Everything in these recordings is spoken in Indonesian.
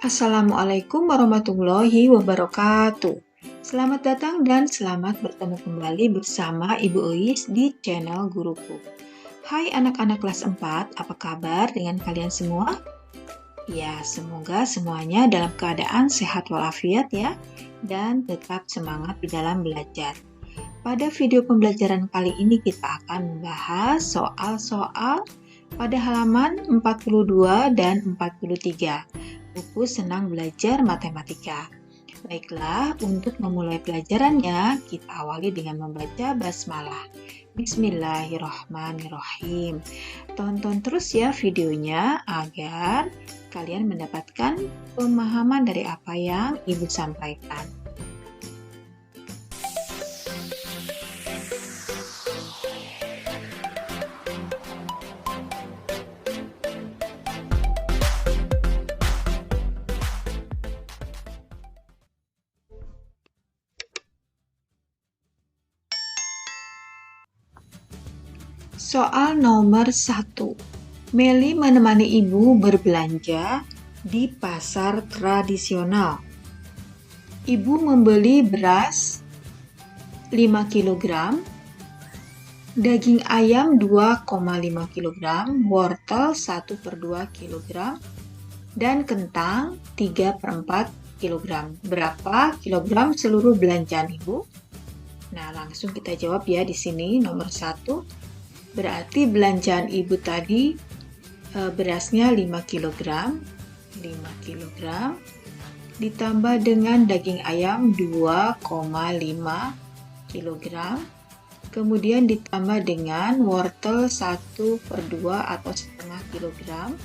Assalamualaikum warahmatullahi wabarakatuh. Selamat datang dan selamat bertemu kembali bersama Ibu Eis di channel Guruku. Hai anak-anak kelas 4, apa kabar dengan kalian semua? Ya, semoga semuanya dalam keadaan sehat walafiat ya, dan tetap semangat di dalam belajar. Pada video pembelajaran kali ini kita akan membahas soal-soal pada halaman 42 dan 43. Buku Senang Belajar Matematika. Baiklah, untuk memulai pelajarannya, kita awali dengan membaca basmalah. Bismillahirrahmanirrahim. Tonton terus ya videonya agar kalian mendapatkan pemahaman dari apa yang Ibu sampaikan. Soal nomor 1. Meli menemani ibu berbelanja di pasar tradisional. Ibu membeli beras 5 kg, daging ayam 2,5 kg, wortel 1/2 kg, dan kentang 3/4 kg. Berapa kilogram seluruh belanjaan ibu? Nah, langsung kita jawab ya di sini nomor 1. Berarti belanjaan ibu tadi berasnya 5 kg, ditambah dengan daging ayam 2,5 kg, kemudian ditambah dengan wortel 1/2 atau setengah kilogram,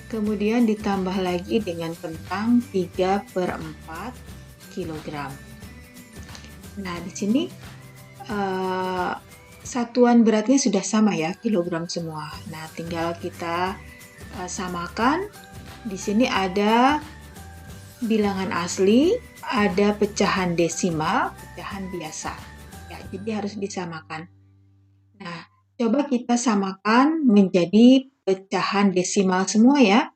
kemudian ditambah lagi dengan kentang 3/4 kg. Nah, di sini satuan beratnya sudah sama ya, kilogram semua. Nah, tinggal kita samakan. Di sini ada bilangan asli, ada pecahan desimal, pecahan biasa. Ya, jadi harus disamakan. Nah, coba kita samakan menjadi pecahan desimal semua ya.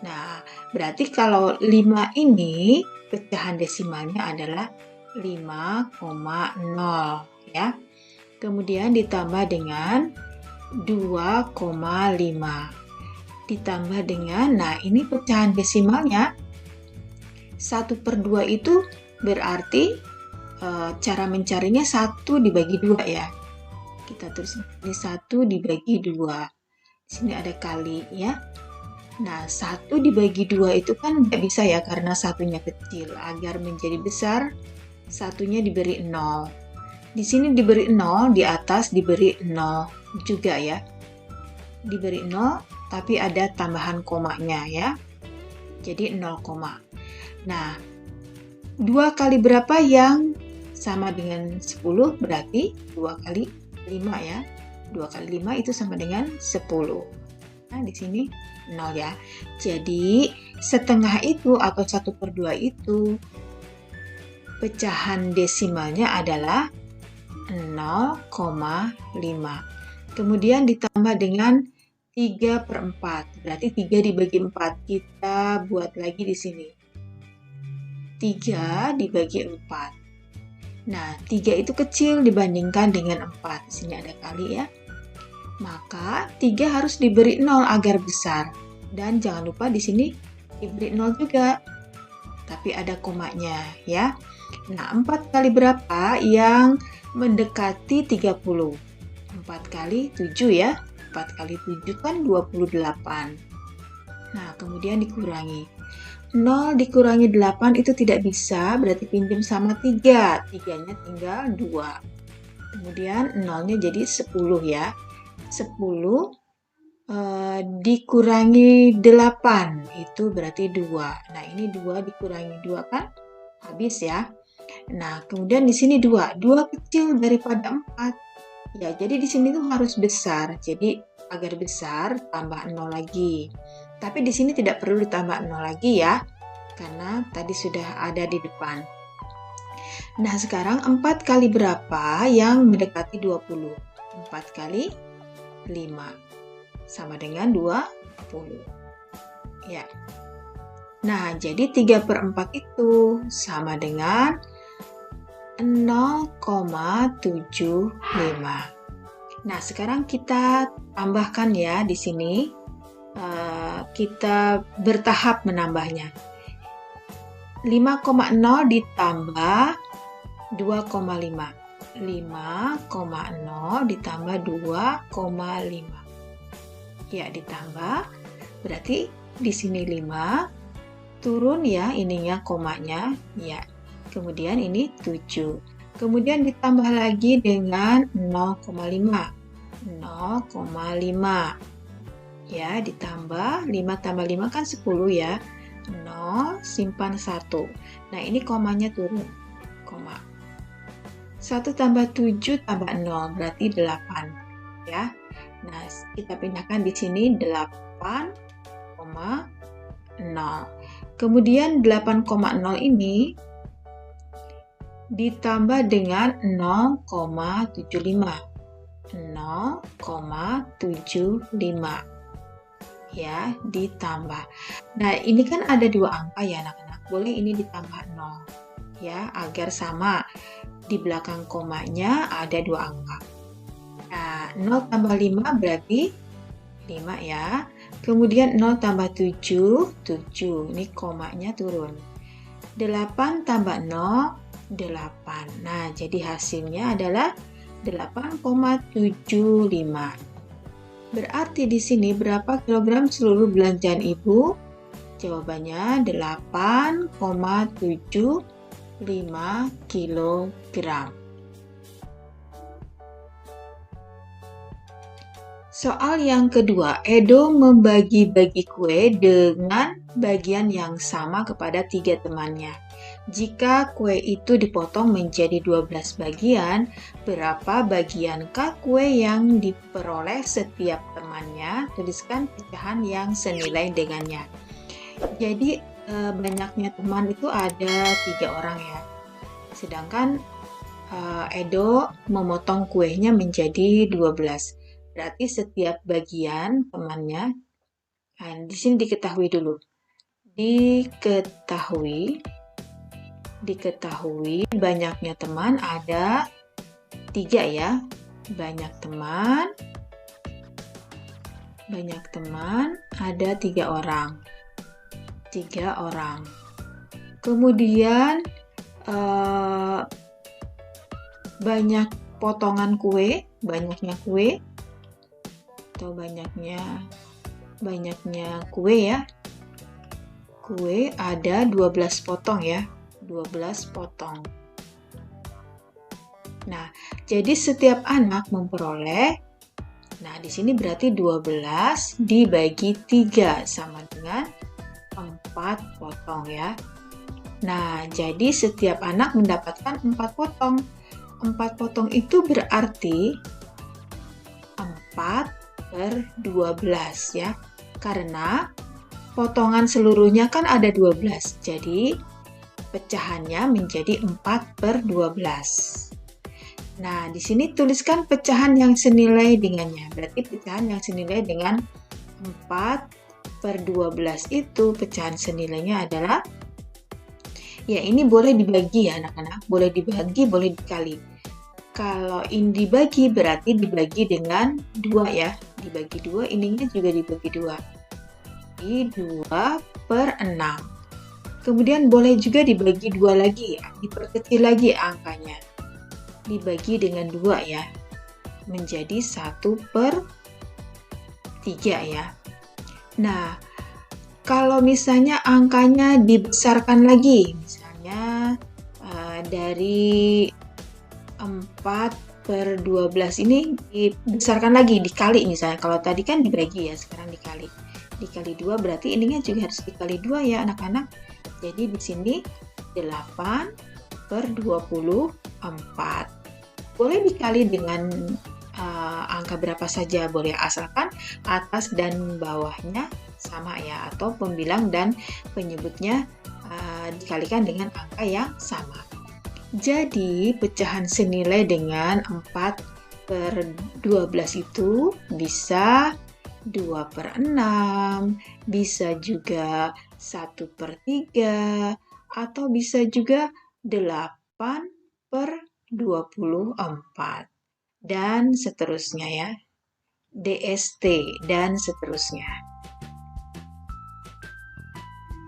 Nah, berarti kalau 5 ini pecahan desimalnya adalah 5,0 ya. Kemudian ditambah dengan 2,5. Ditambah dengan, nah ini pecahan desimalnya. 1/2 itu berarti cara mencarinya 1 dibagi 2 ya. Kita tulis ini 1 dibagi 2. Di sini ada kali ya. Nah, 1 dibagi 2 itu kan nggak bisa ya karena satunya kecil. Agar menjadi besar, satunya diberi 0. Di sini diberi 0, di atas diberi 0 juga ya. Diberi 0, tapi ada tambahan komanya ya. Jadi 0, nah, 2 kali berapa yang sama dengan 10? Berarti 2 kali 5 ya. 2 kali 5 itu sama dengan 10. Nah, di sini 0 ya. Jadi, setengah itu atau 1/2 itu pecahan desimalnya adalah 0,5. Kemudian ditambah dengan 3/4. Berarti 3 dibagi 4. Kita buat lagi di sini. 3 dibagi 4. Nah, 3 itu kecil dibandingkan dengan 4. Di sini ada kali ya. Maka 3 harus diberi 0 agar besar. Dan jangan lupa di sini diberi 0 juga. Tapi ada komanya ya. Nah, 4 kali berapa yang mendekati 30? 4 kali 7 ya. 4 kali 7 kan 28. Nah, kemudian dikurangi. 0 dikurangi 8 itu tidak bisa, berarti pinjam sama 3. 3-nya tinggal 2. Kemudian 0-nya jadi 10 ya. 10 dikurangi 8, itu berarti 2. Nah, ini 2 dikurangi 2 kan habis ya. Nah, kemudian di sini 2. 2 kecil daripada 4. Ya, jadi di sini tuh harus besar. Jadi, agar besar, tambah 0 lagi. Tapi di sini tidak perlu ditambah 0 lagi ya, karena tadi sudah ada di depan. Nah, sekarang 4 kali berapa yang mendekati 20? 4 kali 5. Sama dengan 20. Ya. Nah, jadi 3/4 itu sama dengan 0,75. Nah, sekarang kita tambahkan ya di sini. Kita bertahap menambahnya. 5,0 ditambah 2,5. 5,0 ditambah 2,5. Ya, ditambah. Berarti di sini 5. Turun ya ininya komanya. Ya. Kemudian ini 7. Kemudian ditambah lagi dengan 0,5. 0,5. Ya, ditambah 5 tambah 5 kan 10 ya. 0, simpan 1. Nah, ini komanya turun. Koma. 1 tambah 7 tambah 0, berarti 8. Ya. Nah, kita pindahkan di sini 8,0. Kemudian 8,0 ini ditambah dengan 0,75. 0,75. Ya, ditambah. Nah, ini kan ada 2 angka ya anak-anak. Boleh ini ditambah 0 ya, agar sama. Di belakang komanya ada 2 angka. Nah, 0 tambah 5 berarti 5 ya. Kemudian 0 tambah 7, 7. Ini komanya turun. 8 tambah 0, 8. Nah, jadi hasilnya adalah 8,75. Berarti di sini berapa kilogram seluruh belanjaan ibu? Jawabannya 8,75 kilogram. Soal yang kedua, Edo membagi-bagi kue dengan bagian yang sama kepada 3 temannya. Jika kue itu dipotong menjadi 12 bagian, berapa bagiankah kue yang diperoleh setiap temannya? Tuliskan pecahan yang senilai dengannya. Jadi banyaknya teman itu ada 3 orang ya. Sedangkan Edo memotong kuenya menjadi 12. Berarti setiap bagian temannya, di sini diketahui dulu. Diketahui banyaknya teman ada 3 ya. Banyak teman ada 3 orang. 3 orang. Kemudian banyak potongan kue, banyaknya kue atau banyaknya kue ya. Kue ada 12 potong ya. 12 potong. Nah, jadi setiap anak memperoleh, nah di sini berarti 12 dibagi 3 sama dengan 4 potong ya. Nah, jadi setiap anak mendapatkan 4 potong. 4 potong itu berarti 4/12 ya. Karena potongan seluruhnya kan ada 12. Jadi pecahannya menjadi 4/12. Nah, di sini tuliskan pecahan yang senilai dengannya. Berarti pecahan yang senilai dengan 4/12 itu pecahan senilainya adalah, ya ini boleh dibagi ya anak-anak. Boleh dibagi, boleh dikali. Kalau ini dibagi berarti dibagi dengan 2 ya. Dibagi 2, ininya juga dibagi 2. Jadi 2/6. Kemudian boleh juga dibagi 2 lagi, diperkecil lagi angkanya. Dibagi dengan 2 ya, menjadi 1/3 ya. Nah, kalau misalnya angkanya dibesarkan lagi, misalnya dari 4/12 ini dibesarkan lagi, dikali misalnya. Kalau tadi kan dibagi ya, sekarang dikali. Dikali 2 berarti ininya juga harus dikali 2 ya anak-anak. Jadi di sini 8/24. Boleh dikali dengan angka berapa saja boleh, asalkan atas dan bawahnya sama ya, atau pembilang dan penyebutnya dikalikan dengan angka yang sama. Jadi pecahan senilai dengan 4/12 itu bisa 2/6, bisa juga 1/3, atau bisa juga 8/24, dan seterusnya ya, DST, dan seterusnya.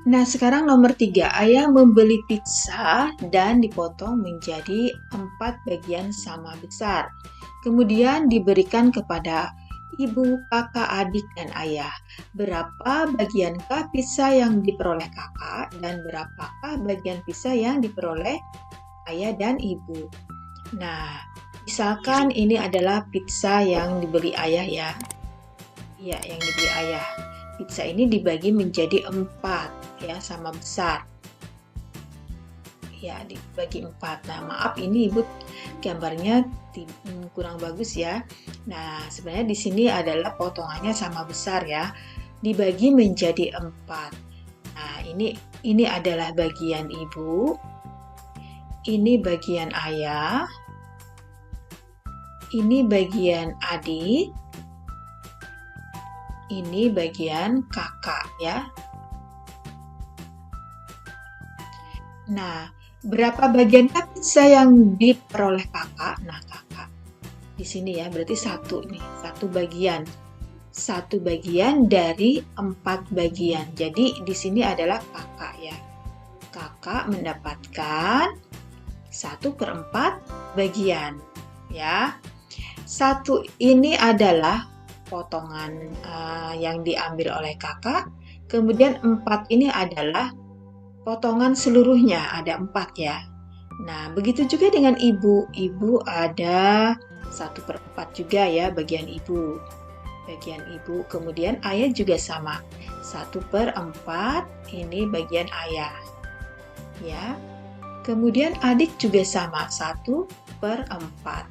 Nah, sekarang nomor 3, ayah membeli pizza dan dipotong menjadi 4 bagian sama besar. Kemudian diberikan kepada ibu, kakak, adik, dan ayah. Berapa bagiankah pizza yang diperoleh kakak dan berapakah bagian pizza yang diperoleh ayah dan ibu? Nah, misalkan ini adalah pizza yang dibeli ayah ya. Ya, yang dibeli ayah. Pizza ini dibagi menjadi 4 ya, sama besar. Ya, dibagi 4. Nah, maaf ini Ibu gambarnya kurang bagus ya. Nah, sebenarnya di sini adalah potongannya sama besar ya. Dibagi menjadi 4. Nah, ini adalah bagian Ibu. Ini bagian ayah. Ini bagian adik. Ini bagian kakak ya. Nah, berapa bagian pizza yang diperoleh kakak? Nah, kakak di sini ya, berarti 1 nih, 1 bagian. 1 bagian dari 4 bagian. Jadi di sini adalah kakak ya. Kakak mendapatkan 1/4 bagian ya. 1 ini adalah potongan yang diambil oleh kakak, kemudian 4 ini adalah potongan seluruhnya, ada 4 ya. Nah, begitu juga dengan ibu. Ibu ada 1/4 juga ya, bagian ibu. Bagian ibu, kemudian ayah juga sama. 1/4 ini bagian ayah. Ya. Kemudian adik juga sama, 1/4.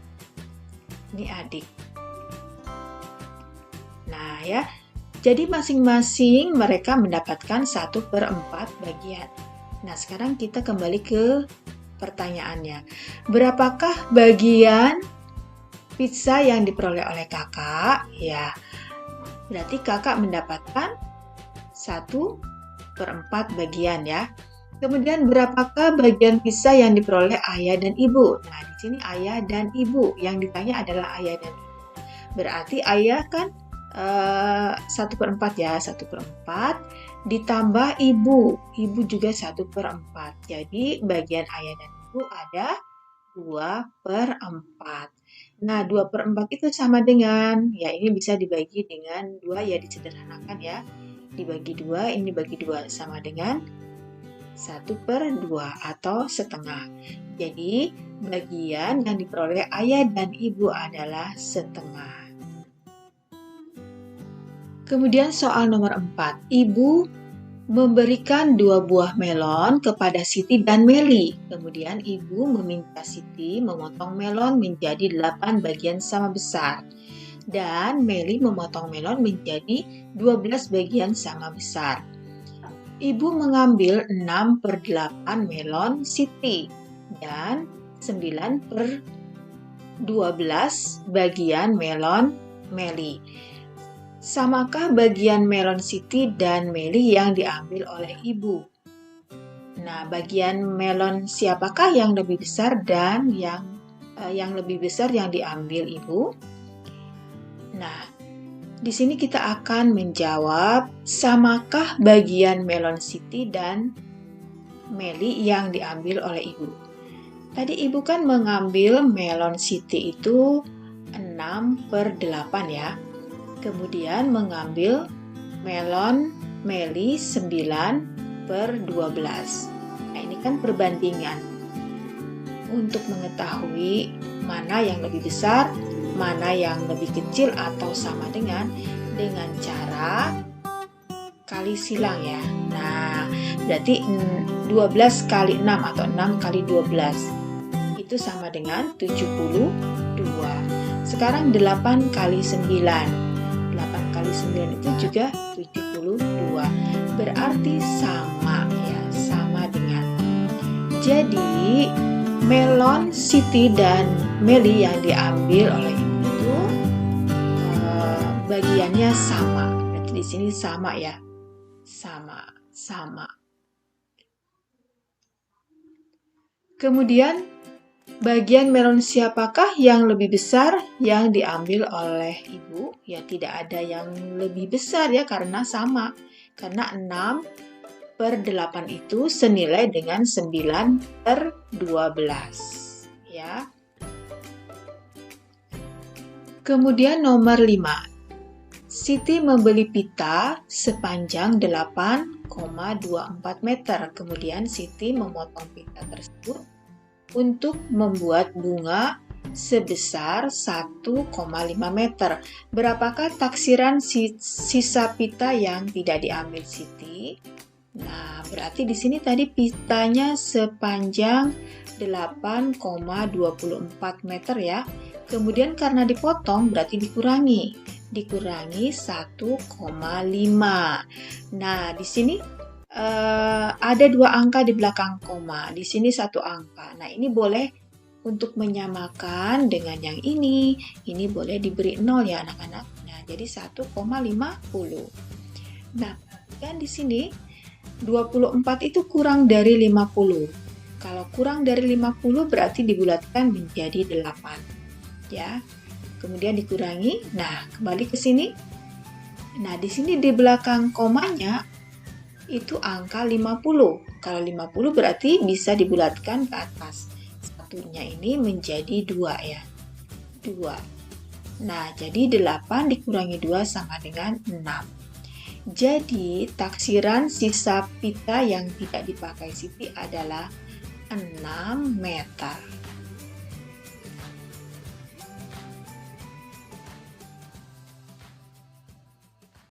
Ini adik. Nah ya, jadi masing-masing mereka mendapatkan 1/4 bagian. Nah sekarang kita kembali ke pertanyaannya. Berapakah bagian pizza yang diperoleh oleh kakak? Ya, berarti kakak mendapatkan 1/4 bagian ya. Kemudian berapakah bagian pizza yang diperoleh ayah dan ibu? Nah di sini ayah dan ibu. Yang ditanya adalah ayah dan ibu. Berarti ayah kan 1/4 ya, 1/4 ditambah ibu juga 1/4. Jadi bagian ayah dan ibu ada 2/4. Nah 2/4 itu sama dengan, ya ini bisa dibagi dengan 2 ya, disederhanakan ya. Dibagi 2, ini bagi 2 sama dengan 1/2 atau setengah. Jadi bagian yang diperoleh ayah dan ibu adalah setengah. Kemudian soal nomor 4, Ibu memberikan 2 buah melon kepada Siti dan Meli. Kemudian Ibu meminta Siti memotong melon menjadi 8 bagian sama besar. Dan Meli memotong melon menjadi 12 bagian sama besar. Ibu mengambil 6/8 melon Siti dan 9/12 bagian melon Meli. Samakah bagian melon Siti dan Meli yang diambil oleh ibu? Nah, bagian melon siapakah yang lebih besar dan yang lebih besar yang diambil ibu? Nah, di sini kita akan menjawab samakah bagian melon Siti dan Meli yang diambil oleh ibu. Tadi ibu kan mengambil melon Siti itu 6/8 ya. Kemudian mengambil melon Meli 9/12. Nah, ini kan perbandingan. Untuk mengetahui mana yang lebih besar, mana yang lebih kecil atau sama dengan cara kali silang ya. Nah, berarti 12 kali 6 atau 6 kali 12 itu sama dengan 72. Sekarang 8 kali 9. 8 kali 9 itu juga 72. Berarti sama ya, sama dengan. Jadi melon Siti dan Meli yang diambil oleh ibu itu bagiannya sama. Berarti di sini sama ya. Sama. Kemudian bagian melon siapakah yang lebih besar yang diambil oleh ibu? Ya tidak ada yang lebih besar ya karena sama. Karena 6/8 itu senilai dengan 9/12 ya. Kemudian nomor 5. Siti membeli pita sepanjang 8,24 meter. Kemudian Siti memotong pita tersebut untuk membuat bunga sebesar 1,5 meter. Berapakah taksiran sisa pita yang tidak diambil Siti? Nah, berarti di sini tadi pitanya sepanjang 8,24 meter ya. Kemudian karena dipotong berarti dikurangi 1,5. Nah, di sini ada 2 angka di belakang koma. Di sini 1 angka. Nah, ini boleh untuk menyamakan dengan yang ini boleh diberi 0 ya anak-anak. Nah, jadi 1,50. Nah, dan di sini 24 itu kurang dari 50. Kalau kurang dari 50 berarti dibulatkan menjadi 8. Ya. Kemudian dikurangi. Nah, kembali ke sini. Nah, di sini di belakang komanya itu angka 50. Kalau 50 berarti bisa dibulatkan ke atas. Satunya ini menjadi 2 ya. 2. Nah, jadi 8 dikurangi 2 sama dengan 6. Jadi, taksiran sisa pita yang tidak dipakai Siti adalah 6 meter.